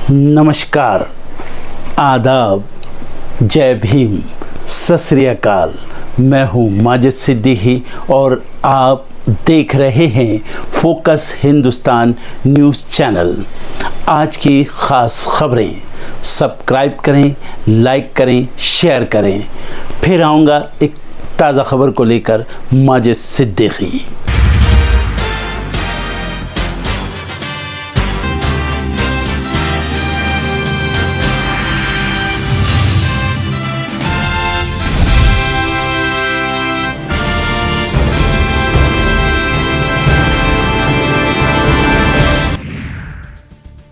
नमस्कार, आदाब, जय भीम, सत श्री अकाल। मैं हूँ माजिद सिद्दीकी और आप देख रहे हैं फोकस हिंदुस्तान न्यूज़ चैनल। आज की ख़ास खबरें सब्सक्राइब करें, लाइक करें, शेयर करें। फिर आऊँगा एक ताज़ा खबर को लेकर माजिद सिद्दीकी।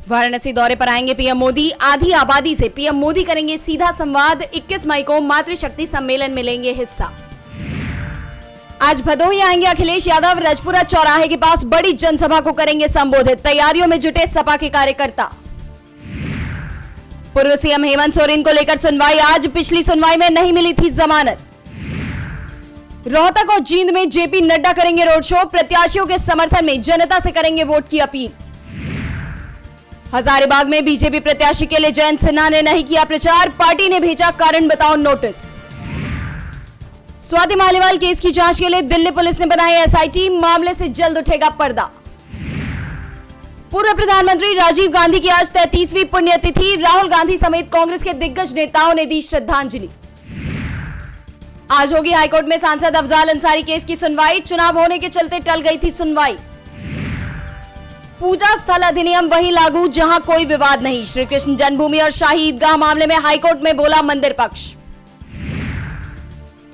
वाराणसी दौरे पर आएंगे पीएम मोदी। आधी आबादी से पीएम मोदी करेंगे सीधा संवाद। 21 मई को मातृशक्ति सम्मेलन में लेंगे हिस्सा। आज भदोही आएंगे अखिलेश यादव। रजपुरा चौराहे के पास बड़ी जनसभा को करेंगे संबोधित। तैयारियों में जुटे सपा के कार्यकर्ता। पूर्व सीएम हेमंत सोरेन को लेकर सुनवाई आज। पिछली सुनवाई में नहीं मिली थी जमानत। रोहतक और जींद में जेपी नड्डा करेंगे रोड शो। प्रत्याशियों के समर्थन में जनता से करेंगे वोट की अपील। हजारीबाग में बीजेपी प्रत्याशी के लिए जयंत सिन्हा ने नहीं किया प्रचार। पार्टी ने भेजा कारण बताओ नोटिस। स्वाति मालीवाल केस की जांच के लिए दिल्ली पुलिस ने बनाई एसआईटी। मामले से जल्द उठेगा पर्दा। पूर्व प्रधानमंत्री राजीव गांधी की आज 33वीं पुण्यतिथि। राहुल गांधी समेत कांग्रेस के दिग्गज नेताओं ने दी श्रद्धांजलि। आज होगी हाईकोर्ट में सांसद अफजाल अंसारी केस की सुनवाई। चुनाव होने के चलते टल गई थी सुनवाई। पूजा स्थल अधिनियम वहीं लागू जहां कोई विवाद नहीं। श्री कृष्ण जन्मभूमि और शाही ईदगाह मामले में हाईकोर्ट में बोला मंदिर पक्ष।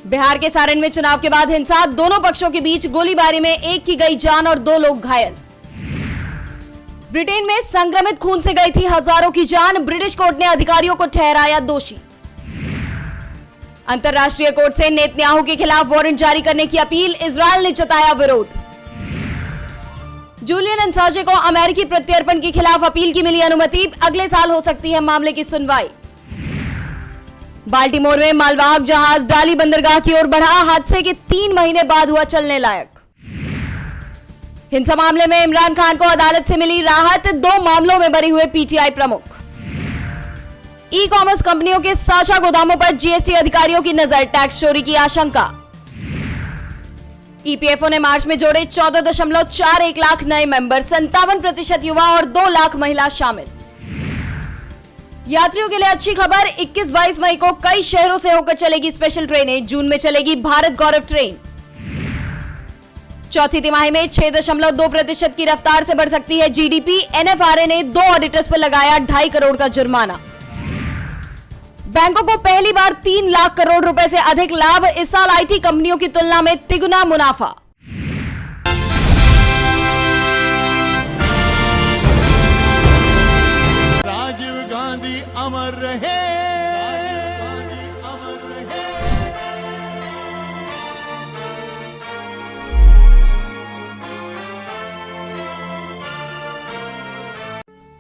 बिहार के सारण में चुनाव के बाद हिंसा। दोनों पक्षों के बीच गोलीबारी में एक की गई जान और 2 लोग घायल। ब्रिटेन में संक्रमित खून से गई थी हजारों की जान। ब्रिटिश कोर्ट ने अधिकारियों को ठहराया दोषी। अंतर्राष्ट्रीय कोर्ट से नेतन्याहू के खिलाफ वारंट जारी करने की अपील। इजरायल ने जताया विरोध। जूलियन एसांजे को अमेरिकी प्रत्यर्पण के खिलाफ अपील की मिली अनुमति। अगले साल हो सकती है मामले की सुनवाई। बाल्टीमोर में मालवाहक जहाज डाली बंदरगाह की ओर बढ़ा। हादसे के 3 महीने बाद हुआ चलने लायक। हिंसा मामले में इमरान खान को अदालत से मिली राहत। 2 मामलों में बरी हुए पीटीआई प्रमुख। ई कॉमर्स कंपनियों के साझा गोदामों पर जीएसटी अधिकारियों की नजर। टैक्स चोरी की आशंका। ईपीएफओ ने मार्च में जोड़े 14.41 लाख नए मेंबर। 57% युवा और 2 लाख महिला शामिल। यात्रियों के लिए अच्छी खबर। 21-22 मई को कई शहरों से होकर चलेगी स्पेशल ट्रेनें। जून में चलेगी भारत गौरव ट्रेन। चौथी तिमाही में 6.2% की रफ्तार से बढ़ सकती है जीडीपी। एनएफआरए ने 2 ऑडिटर्स पर लगाया 2.5 करोड़ का जुर्माना। बैंकों को पहली बार 3 लाख करोड़ रुपए से अधिक लाभ। इस साल आईटी कंपनियों की तुलना में तिगुना मुनाफा। राजीव गांधी अमर रहे।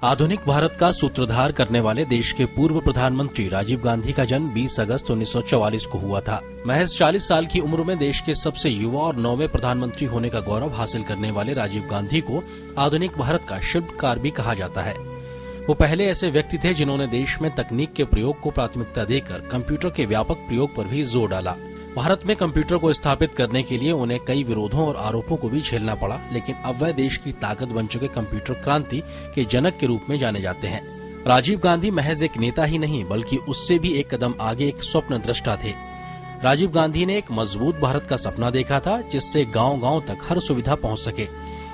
आधुनिक भारत का सूत्रधार करने वाले देश के पूर्व प्रधानमंत्री राजीव गांधी का जन्म 20 अगस्त 1944 को हुआ था। महज 40 साल की उम्र में देश के सबसे युवा और 9वें प्रधानमंत्री होने का गौरव हासिल करने वाले राजीव गांधी को आधुनिक भारत का शिल्पकार भी कहा जाता है। वो पहले ऐसे व्यक्ति थे जिन्होंने देश में तकनीक के प्रयोग को प्राथमिकता देकर कंप्यूटर के व्यापक प्रयोग पर भी जोर डाला। भारत में कंप्यूटर को स्थापित करने के लिए उन्हें कई विरोधों और आरोपों को भी झेलना पड़ा, लेकिन अब वह देश की ताकत बन चुके कंप्यूटर क्रांति के जनक के रूप में जाने जाते हैं। राजीव गांधी महज एक नेता ही नहीं बल्कि उससे भी एक कदम आगे एक स्वप्न दृष्टा थे। राजीव गांधी ने एक मजबूत भारत का सपना देखा था जिससे गांव-गांव तक हर सुविधा पहुंच सके,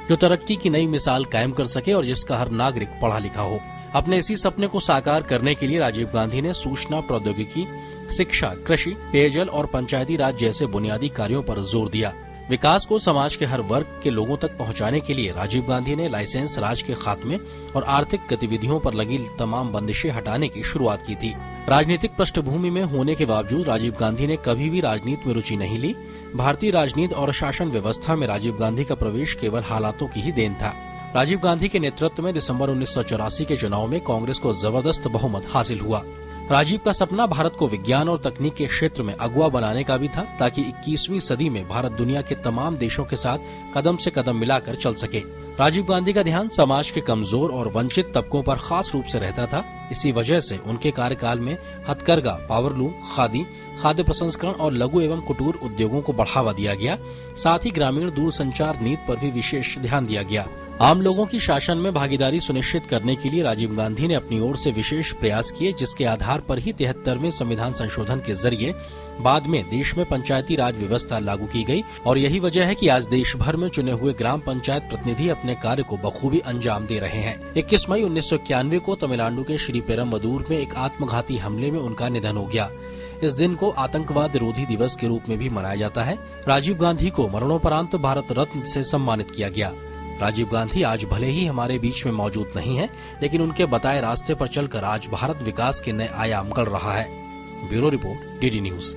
जो तरक्की की नई मिसाल कायम कर सके और जिसका हर नागरिक पढ़ा लिखा हो। अपने इसी सपने को साकार करने के लिए राजीव गांधी ने सूचना प्रौद्योगिकी, शिक्षा, कृषि, पेयजल और पंचायती राज जैसे बुनियादी कार्यों पर जोर दिया। विकास को समाज के हर वर्ग के लोगों तक पहुंचाने के लिए राजीव गांधी ने लाइसेंस राज के खात्मे और आर्थिक गतिविधियों पर लगी तमाम बंदिशें हटाने की शुरुआत की थी। राजनीतिक पृष्ठभूमि में होने के बावजूद राजीव गांधी ने कभी भी राजनीति में रुचि नहीं ली। भारतीय राजनीति और शासन व्यवस्था में राजीव गांधी का प्रवेश केवल हालातों की ही देन था। राजीव गांधी के नेतृत्व में दिसंबर 1984 के चुनाव में कांग्रेस को जबरदस्त बहुमत हासिल हुआ। राजीव का सपना भारत को विज्ञान और तकनीक के क्षेत्र में अगुवा बनाने का भी था, ताकि 21वीं सदी में भारत दुनिया के तमाम देशों के साथ कदम से कदम मिलाकर चल सके। राजीव गांधी का ध्यान समाज के कमजोर और वंचित तबकों पर खास रूप से रहता था। इसी वजह से उनके कार्यकाल में हथकरघा, पावरलूम, खादी, खाद्य प्रसंस्करण और लघु एवं कुटीर उद्योगों को बढ़ावा दिया गया। साथ ही ग्रामीण दूरसंचार नीति पर भी विशेष ध्यान दिया गया। आम लोगों की शासन में भागीदारी सुनिश्चित करने के लिए राजीव गांधी ने अपनी ओर से विशेष प्रयास किए, जिसके आधार पर ही 73वें संविधान संशोधन के जरिए बाद में देश में पंचायती राज व्यवस्था लागू की गई। और यही वजह है कि आज देश भर में चुने हुए ग्राम पंचायत प्रतिनिधि अपने कार्य को बखूबी अंजाम दे रहे हैं। 21 मई 1991 को तमिलनाडु के श्री पेरम्बदूर में एक आत्मघाती हमले में उनका निधन हो गया। इस दिन को आतंकवाद विरोधी दिवस के रूप में भी मनाया जाता है। राजीव गांधी को मरणोपरांत भारत रत्न से सम्मानित किया गया। राजीव गांधी आज भले ही हमारे बीच में मौजूद नहीं है, लेकिन उनके बताए रास्ते पर चलकर आज भारत विकास के नए आयाम गढ़ रहा है। Bureau report, DD news.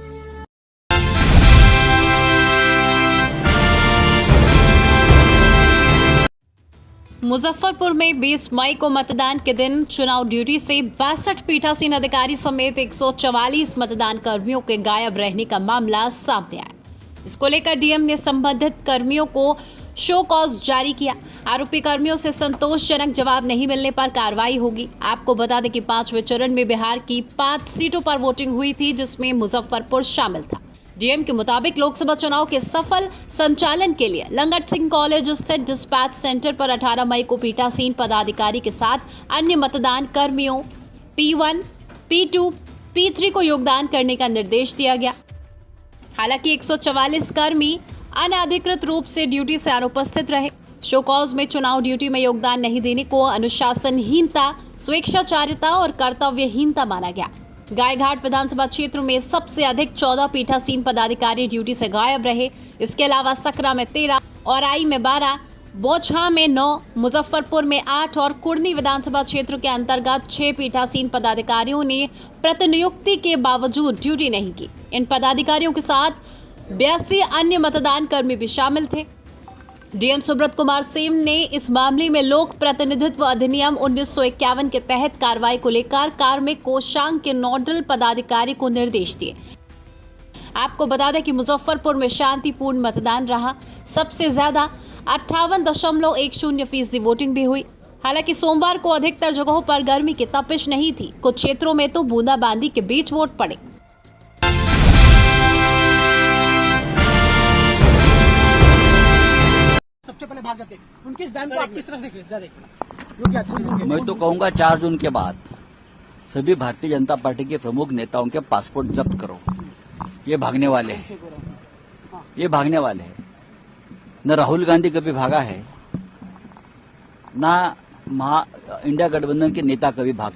Muzaffarpur में 20 मई को मतदान के दिन चुनाव ड्यूटी से 62 पीठासीन अधिकारी समेत 144 मतदान कर्मियों के गायब रहने का मामला सामने आया। इसको लेकर डीएम ने संबंधित कर्मियों को शो कॉज जारी किया। आरोपी कर्मियों से संतोषजनक जवाब नहीं मिलने पर कार्रवाई होगी। आपको बता दें कि 5वें चरण में बिहार की 5 सीटों पर वोटिंग हुई थी, जिसमें मुजफ्फरपुर शामिल था। डीएम के मुताबिक लोकसभा चुनाव के सफल संचालन के लिए लंगट सिंह कॉलेज स्थित डिस्पैच सेंटर पर 18 मई को पीठासीन पदाधिकारी के साथ अन्य मतदान कर्मियों P1, P2, P3 को योगदान करने का निर्देश दिया गया। हालांकि 144 कर्मी अनाधिकृत रूप से ड्यूटी से अनुपस्थित रहे। शो कॉज में चुनाव ड्यूटी में योगदान नहीं देने को अनुशासनहीनता, स्वेच्छाचारिता और कर्तव्यहीनता माना गया। गायघाट विधानसभा क्षेत्र में सबसे अधिक 14 पीठासीन पदाधिकारी ड्यूटी से गायब रहे। इसके अलावा सकरा में 13, औराई में 12, बोचहा में 9, मुजफ्फरपुर में 8 और कुर्नी विधानसभा क्षेत्र के अंतर्गत 6 पीठासीन पदाधिकारियों ने प्रतिनियुक्ति के बावजूद ड्यूटी नहीं की। इन पदाधिकारियों के साथ 82 अन्य मतदान कर्मी भी शामिल थे। डीएम सुब्रत कुमार सेन ने इस मामले में लोक प्रतिनिधित्व अधिनियम 1951 के तहत कार्रवाई को लेकर कार्मिक कोषांग के नोडल पदाधिकारी को निर्देश दिए। आपको बता दें कि मुजफ्फरपुर में शांतिपूर्ण मतदान रहा। सबसे ज्यादा 58.10% वोटिंग भी हुई। हालांकि सोमवार को अधिकतर जगहों पर गर्मी की तपिश नहीं थी। कुछ क्षेत्रों में तो बूंदाबांदी के बीच वोट पड़े। सबसे पहले भाग जाते उनके इस बैन को आप किस तरह से देखते? मैं तो कहूंगा 4 जून के बाद सभी भारतीय जनता पार्टी के प्रमुख नेताओं के पासपोर्ट जब्त करो। ये भागने वाले हैं, ये भागने वाले हैं। न राहुल गांधी कभी भागा है, न इंडिया गठबंधन के नेता कभी भाग।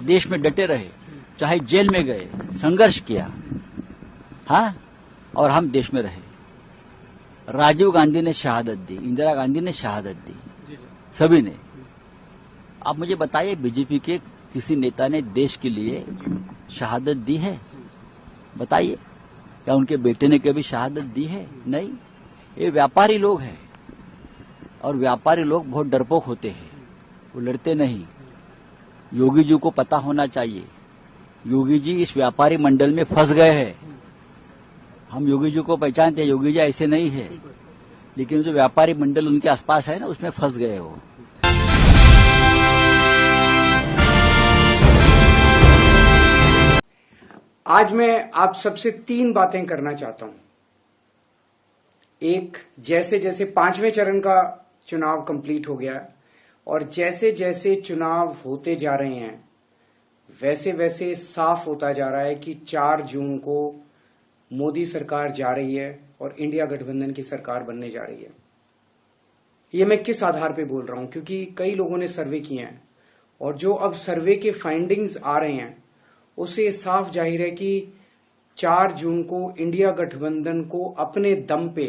देश में डटे रहे, चाहे जेल में गए, संघर्ष किया, हाँ, और हम देश में रहे। राजीव गांधी ने शहादत दी, इंदिरा गांधी ने शहादत दी, सभी ने। आप मुझे बताइए, बीजेपी के किसी नेता ने देश के लिए शहादत दी है? बताइए, या उनके बेटे ने कभी शहादत दी है? नहीं। ये व्यापारी लोग हैं, और व्यापारी लोग बहुत डरपोक होते हैं, वो लड़ते नहीं। योगी जी को पता होना चाहिए, योगी जी इस व्यापारी मंडल में फंस गए हैं। हम योगी जी को पहचानते हैं, योगी जी ऐसे नहीं है, लेकिन जो व्यापारी मंडल उनके आसपास है ना, उसमें फंस गए हो। आज मैं आप सबसे 3 बातें करना चाहता हूं। एक, जैसे जैसे 5वें चरण का चुनाव कंप्लीट हो गया और जैसे जैसे चुनाव होते जा रहे हैं, वैसे वैसे साफ होता जा रहा है कि 4 जून को मोदी सरकार जा रही है और इंडिया गठबंधन की सरकार बनने जा रही है। ये मैं किस आधार पे बोल रहा हूं? क्योंकि कई लोगों ने सर्वे किए हैं और जो अब सर्वे के फाइंडिंग्स आ रहे हैं उससे साफ जाहिर है कि 4 जून को इंडिया गठबंधन को अपने दम पे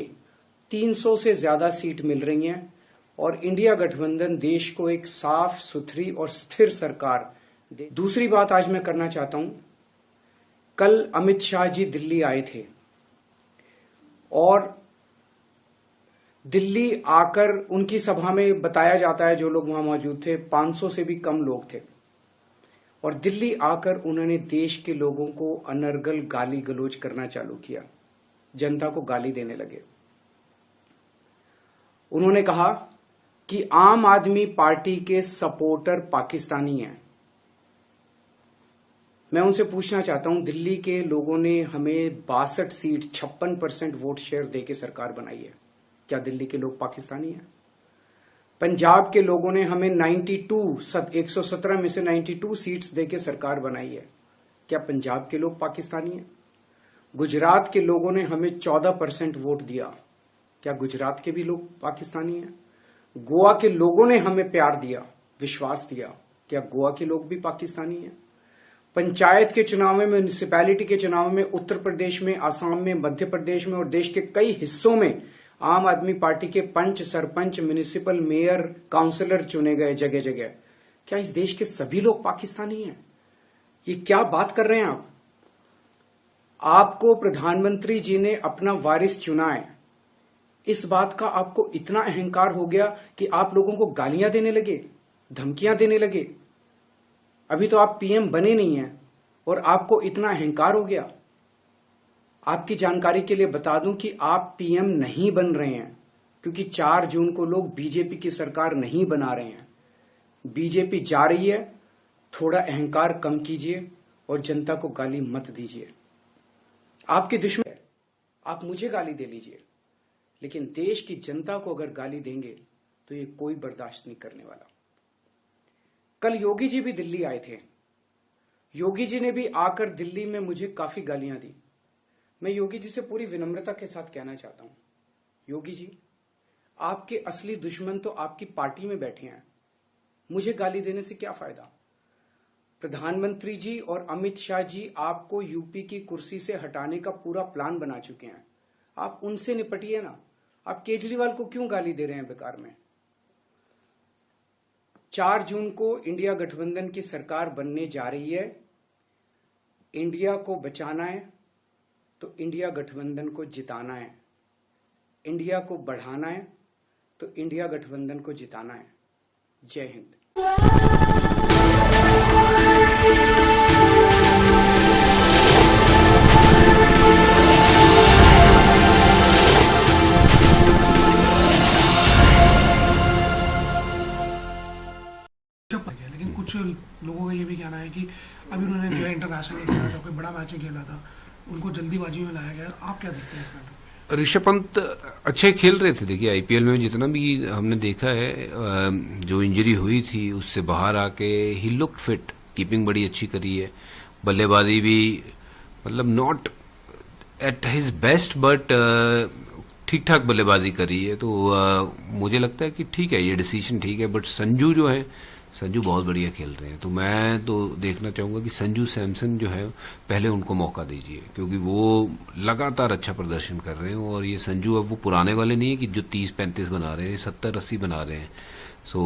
300 से ज्यादा सीट मिल रही हैं और इंडिया गठबंधन देश को एक साफ सुथरी और स्थिर सरकार दे। दूसरी बात आज मैं करना चाहता हूं, कल अमित शाह जी दिल्ली आए थे और दिल्ली आकर उनकी सभा में बताया जाता है, जो लोग वहां मौजूद थे 500 से भी कम लोग थे, और दिल्ली आकर उन्होंने देश के लोगों को अनर्गल गाली गलौज करना चालू किया, जनता को गाली देने लगे। उन्होंने कहा कि आम आदमी पार्टी के सपोर्टर पाकिस्तानी हैं। मैं उनसे पूछना चाहता हूं, दिल्ली के लोगों ने हमें 62 सीट 56% वोट शेयर देके सरकार बनाई है, क्या दिल्ली के लोग पाकिस्तानी हैं? पंजाब के लोगों ने हमें 117 में से 92 सीट्स देके सरकार बनाई है, क्या पंजाब के लोग पाकिस्तानी हैं? गुजरात के लोगों ने हमें 14% वोट दिया, क्या गुजरात के भी लोग पाकिस्तानी हैं? गोवा के लोगों ने हमें प्यार दिया, विश्वास दिया, क्या गोवा के लोग भी पाकिस्तानी हैं? पंचायत के चुनाव में, म्यूनिसिपैलिटी के चुनाव में उत्तर प्रदेश में, आसाम में, मध्य प्रदेश में और देश के कई हिस्सों में आम आदमी पार्टी के पंच, सरपंच, म्यूनिसिपल मेयर, काउंसलर चुने गए जगह जगह, क्या इस देश के सभी लोग पाकिस्तानी हैं? ये क्या बात कर रहे हैं आप? आपको प्रधानमंत्री जी ने अपना वारिस चुना है, इस बात का आपको इतना अहंकार हो गया कि आप लोगों को गालियां देने लगे, धमकियां देने लगे। अभी तो आप पीएम बने नहीं हैं और आपको इतना अहंकार हो गया। आपकी जानकारी के लिए बता दूं कि आप पीएम नहीं बन रहे हैं, क्योंकि 4 जून को लोग बीजेपी की सरकार नहीं बना रहे हैं। बीजेपी जा रही है, थोड़ा अहंकार कम कीजिए और जनता को गाली मत दीजिए। आपके दुश्मन, आप मुझे गाली दे लीजिए, लेकिन देश की जनता को अगर गाली देंगे तो ये कोई बर्दाश्त नहीं करने वाला। कल योगी जी भी दिल्ली आए थे। योगी जी ने भी आकर दिल्ली में मुझे काफी गालियां दी। मैं योगी जी से पूरी विनम्रता के साथ कहना चाहता हूं, योगी जी, आपके असली दुश्मन तो आपकी पार्टी में बैठे हैं, मुझे गाली देने से क्या फायदा? प्रधानमंत्री जी और अमित शाह जी आपको यूपी की कुर्सी से हटाने का पूरा प्लान बना चुके हैं, आप उनसे निपटिए ना। आप केजरीवाल को क्यों गाली दे रहे हैं बेकार में? 4 जून को इंडिया गठबंधन की सरकार बनने जा रही है। इंडिया को बचाना है तो इंडिया गठबंधन को जिताना है, इंडिया को बढ़ाना है तो इंडिया गठबंधन को जिताना है। जय हिंद। लेकिन कुछ लोगों का ये भी कहना है कि अभी उन्होंने जो है इंटरनेशनल खेला था, कोई बड़ा मैच खेला था, उनको जल्दीबाजी में लाया गया। आप क्या देखते हैं इसमें? ऋषभ पंत अच्छे खेल रहे थे। देखिए आईपीएल में जितना भी हमने देखा है, जो इंजरी हुई थी उससे बाहर आके ही लुक्ड फिट, कीपिंग बड़ी अच्छी करी है, बल्लेबाजी भी मतलब not at his best but ठीक ठाक बल्लेबाजी करी है। तो मुझे लगता है कि ठीक है, ये डिसीजन ठीक है। बट संजू जो है, संजू बहुत बढ़िया खेल रहे हैं, तो मैं तो देखना चाहूंगा कि संजू सैमसन जो है पहले उनको मौका दीजिए, क्योंकि वो लगातार अच्छा प्रदर्शन कर रहे हैं। और ये संजू अब वो पुराने वाले नहीं है कि जो 30-35 बना रहे हैं, 70-80 बना रहे हैं। सो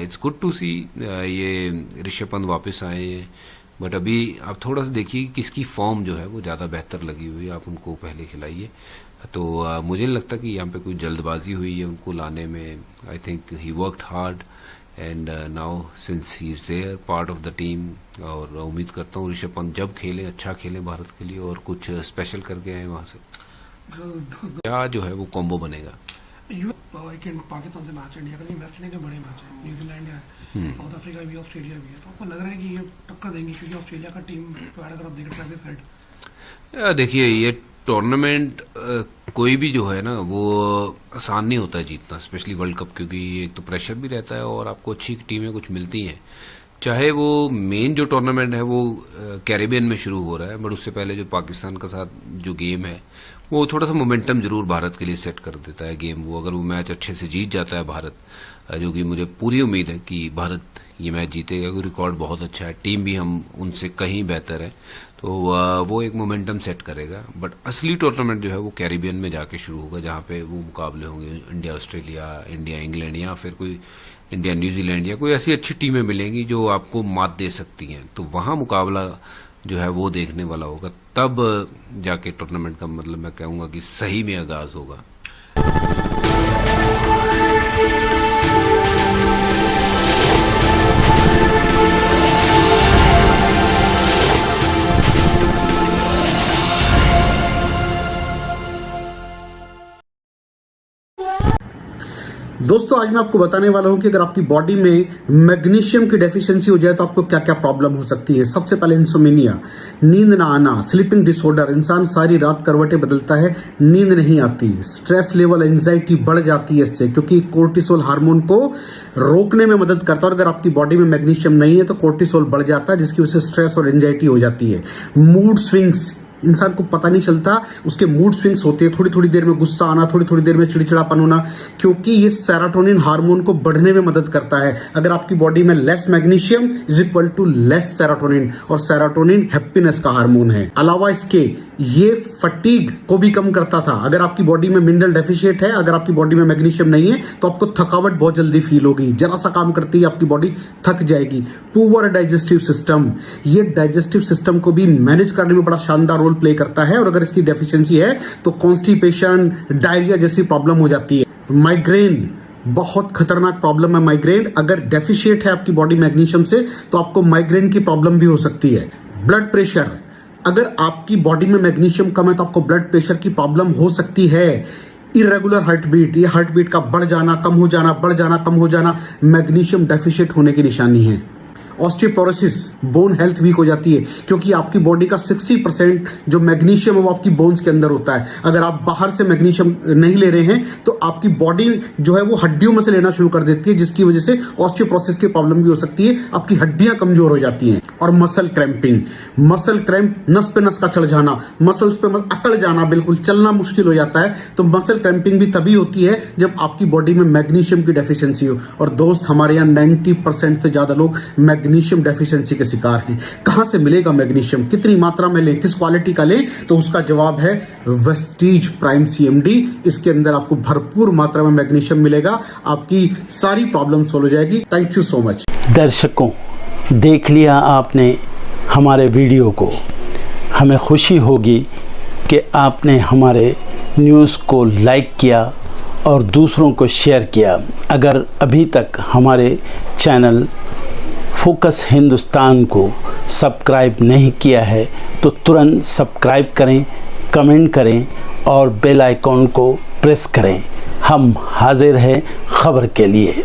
इट्स गुड टू सी ये ऋषभ पंत वापस आए हैं। बट अभी आप थोड़ा सा देखिए किसकी फॉर्म जो है वो ज्यादा बेहतर लगी हुई है, आप उनको पहले खिलाइए। तो मुझे नहीं लगता कि यहाँ पे कोई जल्दबाजी हुई है उनको लाने में। I think he worked hard and now since he is there part of the team, और उम्मीद करता हूँ ऋषभ पंत जब खेले अच्छा खेले भारत के लिए और कुछ स्पेशल करके आए वहां से। क्या जो है वो कॉम्बो बनेगा। पाकिस्तान से मैच, इंडिया का वेस्ट इंडीज के बड़े मैच है, न्यूजीलैंड है, साउथ अफ्रीका भी, ऑस्ट्रेलिया भी है, तो आपको लग रहा है कि ये टक्कर देंगी? क्योंकि ऑस्ट्रेलिया का टीम अगर आप देखें ट्रैविस हेड, देखिए ये टूर्नामेंट कोई भी जो है ना वो आसान नहीं होता है जीतना, स्पेशली वर्ल्ड कप, क्योंकि एक तो प्रेशर भी रहता है और आपको अच्छी टीमें कुछ मिलती हैं। चाहे वो मेन जो टूर्नामेंट है वो कैरेबियन में शुरू हो रहा है, बट उससे पहले जो पाकिस्तान के साथ जो गेम है वो थोड़ा सा मोमेंटम जरूर भारत के लिए सेट कर देता है गेम। वो अगर वो मैच अच्छे से जीत जाता है भारत, जो कि मुझे पूरी उम्मीद है कि भारत ये मैच जीतेगा, क्योंकि रिकॉर्ड बहुत अच्छा है, टीम भी हम उनसे कहीं बेहतर है, तो वो एक मोमेंटम सेट करेगा। बट असली टूर्नामेंट जो है वो कैरिबियन में जाके शुरू होगा, जहां पे वो मुकाबले होंगे इंडिया ऑस्ट्रेलिया, इंडिया इंग्लैंड, या फिर कोई इंडिया न्यूजीलैंड, या कोई ऐसी अच्छी टीमें मिलेंगी जो आपको मात दे सकती हैं। तो वहां मुकाबला जो है वो देखने वाला होगा, तब जाके टूर्नामेंट का मतलब मैं कहूंगा कि सही में आगाज होगा। दोस्तों आज मैं आपको बताने वाला हूं कि अगर आपकी बॉडी में मैग्नीशियम की डेफिशिएंसी हो जाए तो आपको क्या क्या प्रॉब्लम हो सकती है। सबसे पहले इंसोमेनिया, नींद ना आना, स्लीपिंग डिसऑर्डर, इंसान सारी रात करवटें बदलता है, नींद नहीं आती, स्ट्रेस लेवल, एंजाइटी बढ़ जाती है इससे, क्योंकि कोर्टिसोल हार्मोन को रोकने में मदद करता है। और अगर आपकी बॉडी में मैग्नीशियम नहीं है तो कोर्टिसोल बढ़ जाता है, जिसकी वजह से स्ट्रेस और एंजाइटी हो जाती है। मूड स्विंग्स, इंसान को पता नहीं चलता उसके मूड स्विंग्स होते हैं, थोड़ी थोड़ी देर में गुस्सा आना, थोड़ी थोड़ी देर में चिड़चिड़ापन होना, क्योंकि ये सेरोटोनिन हार्मोन को बढ़ने में मदद करता है। अगर आपकी बॉडी में less magnesium is equal to less serotonin, और सेरोटोनिन हैप्पीनेस का हार्मोन है। अलावा इसके ये फटीग को भी कम करता था। अगर आपकी बॉडी में मिनरल डेफिशिएट है, अगर आपकी बॉडी में मैग्नीशियम नहीं है तो आपको थकावट बहुत जल्दी फील होगी, जरा सा काम करती है आपकी बॉडी थक जाएगी। पुअर डाइजेस्टिव सिस्टम, ये डाइजेस्टिव सिस्टम को भी मैनेज करने में बड़ा शानदार रोल प्ले करता है, और अगर इसकी डेफिशिएंसी है तो कॉन्स्टिपेशन, डायरिया जैसी प्रॉब्लम हो जाती है। माइग्रेन, बहुत खतरनाक प्रॉब्लम है माइग्रेन। अगर डेफिशिएट है आपकी बॉडी मैग्नीशियम से तो आपको माइग्रेन की प्रॉब्लम भी हो सकती है। ब्लड प्रेशर, अगर आपकी बॉडी में मैग्नीशियम कम है तो आपको ब्लड प्रेशर की प्रॉब्लम हो सकती है। इरेगुलर हार्ट बीट, ये हार्ट बीट का बढ़ जाना, कम हो जाना, बढ़ जाना, कम हो जाना, मैग्नीशियम डेफिशिएट होने की निशानी है। ऑस्टियोपोरोसिस, बोन हेल्थ वीक हो जाती है, क्योंकि आपकी बॉडी का 60% जो मैग्नीशियम है वो आपकी बोन्स के अंदर होता है। अगर आप बाहर से मैग्नीशियम नहीं ले रहे हैं तो आपकी बॉडी जो है वो हड्डियों में से लेना शुरू कर देती है, जिसकी वजह से ऑस्टियोपोरोसिस की प्रॉब्लम भी हो सकती है, आपकी हड्डियां कमजोर हो जाती हैं। और मसल क्रैम्पिंग, मसल क्रैम्प, नस पे नस का चढ़ जाना, मसल्स पे अकड़ जाना, बिल्कुल चलना मुश्किल हो जाता है। तो मसल क्रैम्पिंग भी तभी होती है जब आपकी बॉडी में मैग्नीशियम की डेफिशिएंसी हो। और दोस्त, हमारे यहाँ 90% से ज्यादा लोग मैग्नीशियम डेफिशिएंसी के शिकार हैं। कहां से मिलेगा मैग्नीशियम, कितनी मात्रा में लें, किस क्वालिटी का लें? तो उसका जवाब है वेस्टीज प्राइम CMD। इसके अंदर आपको भरपूर मात्रा में मैग्नीशियम मिलेगा, आपकी सारी प्रॉब्लम सॉल्व हो जाएगी। Thank you so much. दर्शकों, देख लिया आपने हमारे वीडियो को। हमें खुशी होगी कि आपने हमारे न्यूज़ को लाइक किया और दूसरों को शेयर किया। अगर अभी तक हमारे चैनल फोकस हिंदुस्तान को सब्सक्राइब नहीं किया है तो तुरंत सब्सक्राइब करें, कमेंट करें और बेल आइकॉन को प्रेस करें। हम हाजिर हैं खबर के लिए।